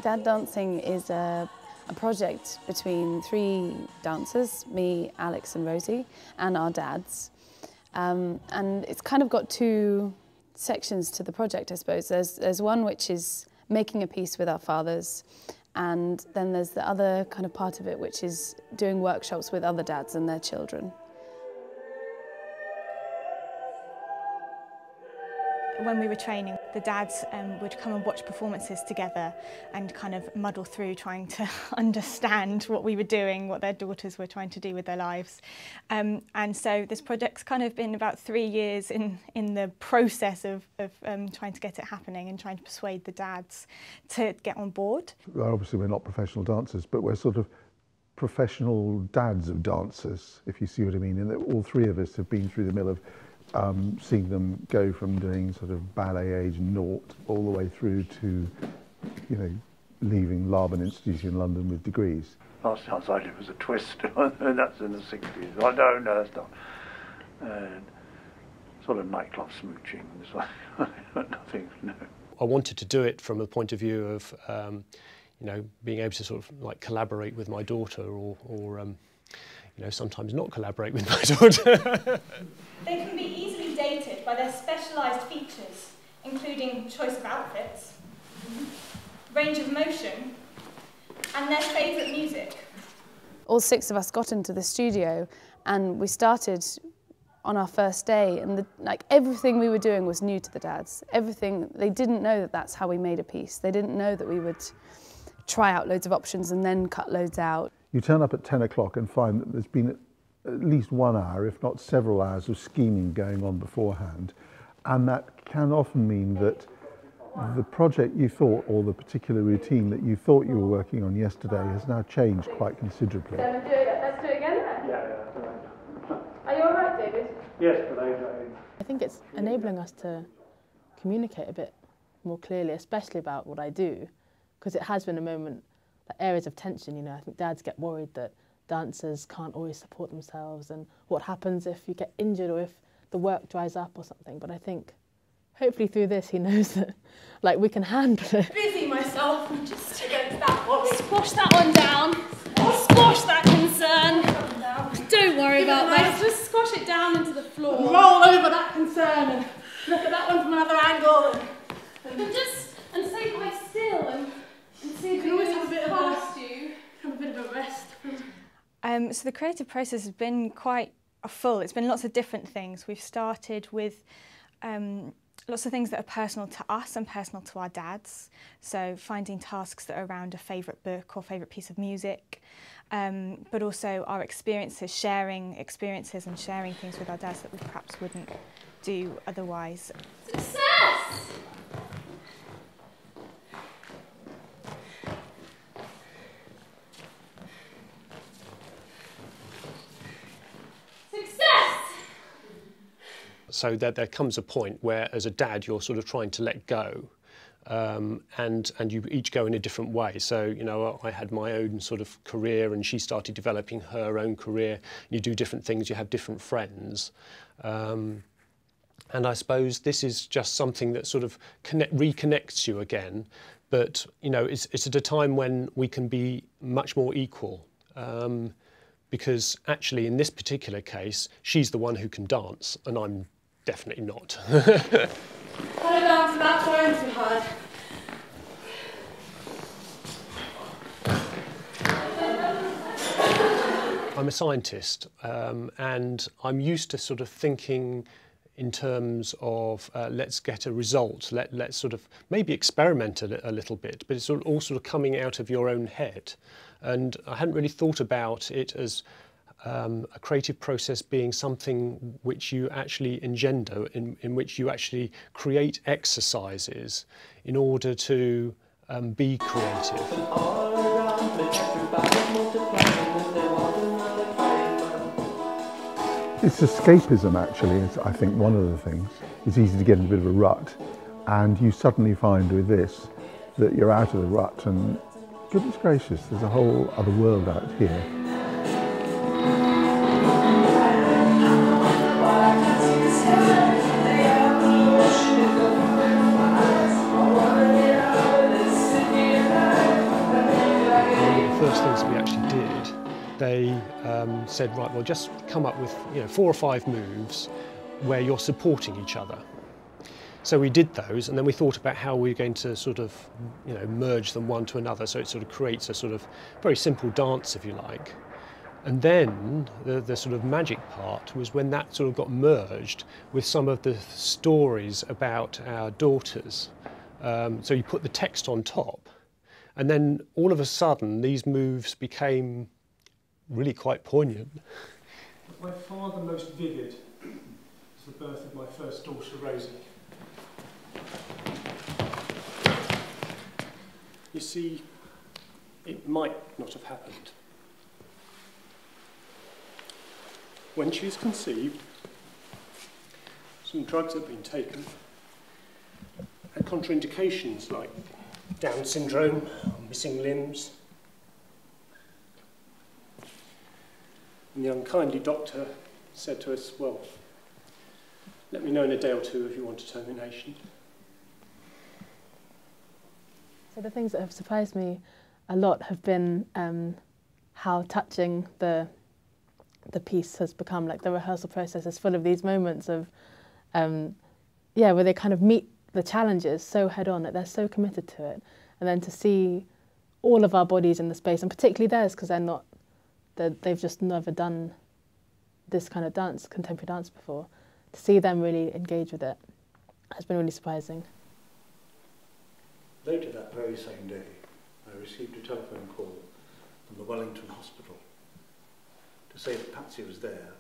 Dad Dancing is a project between 3 dancers, me, Alex and Rosie, and our dads. And it's kind of got 2 sections to the project, I suppose. There's one which is making a piece with our fathers, and then there's the other kind of part of it which is doing workshops with other dads and their children. When we were training, the dads would come and watch performances together and kind of muddle through trying to understand what we were doing, what their daughters were trying to do with their lives. And so this project's kind of been about 3 years in the process of trying to get it happening and trying to persuade the dads to get on board. Well, obviously we're not professional dancers, but we're sort of professional dads of dancers, if you see what I mean, and that all 3 of us have been through the mill of seeing them go from doing sort of ballet age 0 all the way through to, you know, leaving Laban Institute in London with degrees. Last chance I did was a twist, and that's in the 60s. I don't know, that's not. Sort of nightclub smooching, it's like nothing, no. I wanted to do it from a point of view of, you know, being able to sort of like collaborate with my daughter or you know, sometimes not collaborate with my daughter. They can be easily dated by their specialised features, including choice of outfits, range of motion, and their favourite music. All 6 of us got into the studio and we started on our first day, and like everything we were doing was new to the dads. Everything, they didn't know that that's how we made a piece. They didn't know that we would try out loads of options and then cut loads out. You turn up at 10 o'clock and find that there's been at least 1 hour, if not several hours, of scheming going on beforehand. And that can often mean that the project you thought, or the particular routine that you thought you were working on yesterday, has now changed quite considerably. Let's do it again then? Yeah. Are you all right, David? Yes, but I think it's enabling us to communicate a bit more clearly, especially about what I do, because it has been a moment, like areas of tension, you know. I think dads get worried that dancers can't always support themselves and what happens if you get injured or if the work dries up or something. But I think hopefully through this he knows that like we can handle it. Busy myself just against that worry. Squash that one down. Squash that concern. Don't worry about that. Just squash it down into the floor. And roll over that concern and look at that one from another angle. And stay quite still and see if you can always have a bit past you. Have a bit of a rest. So the creative process has been quite full. It's been lots of different things. We've started with lots of things that are personal to us and personal to our dads. So finding tasks that are around a favourite book or favourite piece of music, but also our experiences, sharing experiences and sharing things with our dads that we perhaps wouldn't do otherwise. Success! So there comes a point where, as a dad, you're sort of trying to let go, and you each go in a different way. So, you know, I had my own sort of career, and she started developing her own career. You do different things. You have different friends, and I suppose this is just something that sort of reconnects you again. But you know, it's at a time when we can be much more equal. Because actually, in this particular case, she's the one who can dance, and I'm definitely not. I dance without trying too hard. I'm a scientist, and I'm used to sort of thinking in terms of let's get a result, let's sort of maybe experiment a little bit, but it's all sort of coming out of your own head. And I hadn't really thought about it as a creative process being something which you actually engender, in which you actually create exercises in order to be creative. It's escapism, actually, is I think one of the things. It's easy to get in a bit of a rut, and you suddenly find with this that you're out of the rut, and goodness gracious, there's a whole other world out here. first things that we actually did, they said, right, well, just come up with 4 or 5 moves where you're supporting each other. So we did those, and then we thought about how we were going to sort of, merge them one to another, so it sort of creates a sort of very simple dance, if you like. And then the sort of magic part was when that sort of got merged with some of the stories about our daughters. So you put the text on top, and then all of a sudden these moves became really quite poignant. By far the most vivid was the birth of my first daughter, Rosie. You see, it might not have happened. When she was conceived, some drugs had been taken, had contraindications like Down syndrome, missing limbs. And the unkindly doctor said to us, well, let me know in a day or two if you want a termination. So the things that have surprised me a lot have been how touching the piece has become. Like, the rehearsal process is full of these moments of, where they kind of meet the challenges so head on, that they're so committed to it. And then to see all of our bodies in the space, and particularly theirs, because they've just never done this kind of dance, contemporary dance before, to see them really engage with it has been really surprising. Later that very same day, I received a telephone call from the Wellington Hospital to say that Patsy was there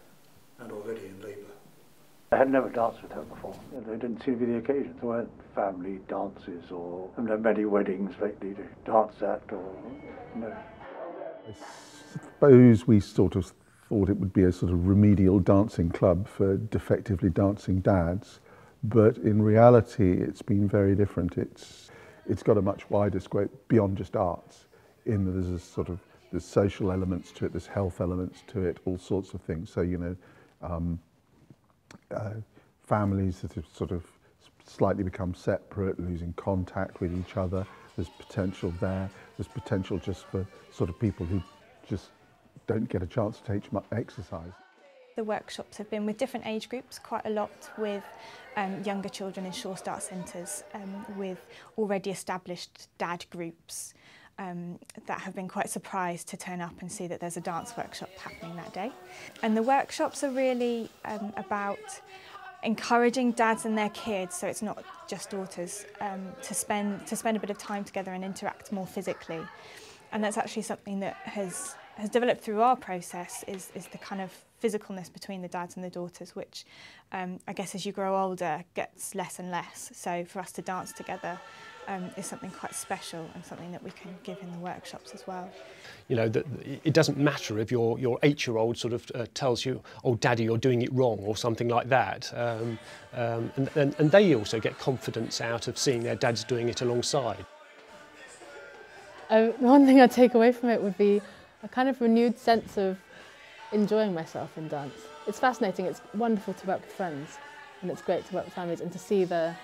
and already in labour. I had never danced with her before. There didn't seem to be the occasion. There weren't family dances or many weddings lately to dance at, or no. I suppose we sort of thought it would be a sort of remedial dancing club for defectively dancing dads, but in reality it's been very different. It's got a much wider scope beyond just arts, in that there's social elements to it, there's health elements to it, all sorts of things. So, families that have sort of slightly become separate, losing contact with each other, there's potential there. There's potential just for sort of people who just don't get a chance to take much exercise. The workshops have been with different age groups, quite a lot with younger children in Sure Start centres, with already established dad groups that have been quite surprised to turn up and see that there's a dance workshop happening that day. And the workshops are really about encouraging dads and their kids, so it's not just daughters, to spend a bit of time together and interact more physically. And that's actually something that has developed through our process, is the kind of physicalness between the dads and the daughters, which I guess as you grow older gets less and less. So for us to dance together is something quite special, and something that we can give in the workshops as well. It doesn't matter if your 8-year-old sort of tells you, oh, Daddy, you're doing it wrong, or something like that. And they also get confidence out of seeing their dads doing it alongside. One thing I'd take away from it would be a kind of renewed sense of enjoying myself in dance. It's fascinating, it's wonderful to work with friends, and it's great to work with families and to see that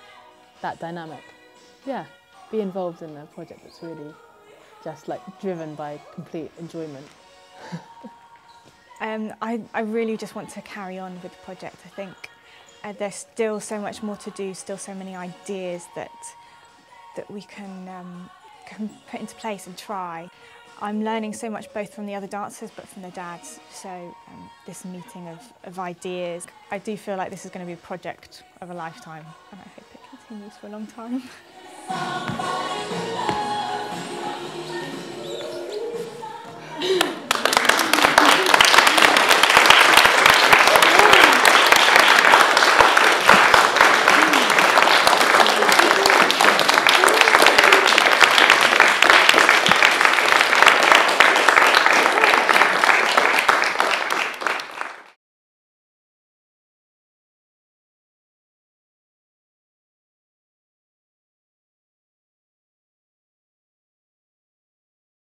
dynamic. Yeah, be involved in a project that's really just like driven by complete enjoyment. I really just want to carry on with the project. I think there's still so much more to do, still so many ideas that we can put into place and try. I'm learning so much both from the other dancers but from the dads, so this meeting of ideas. I do feel like this is going to be a project of a lifetime, and I hope it continues for a long time.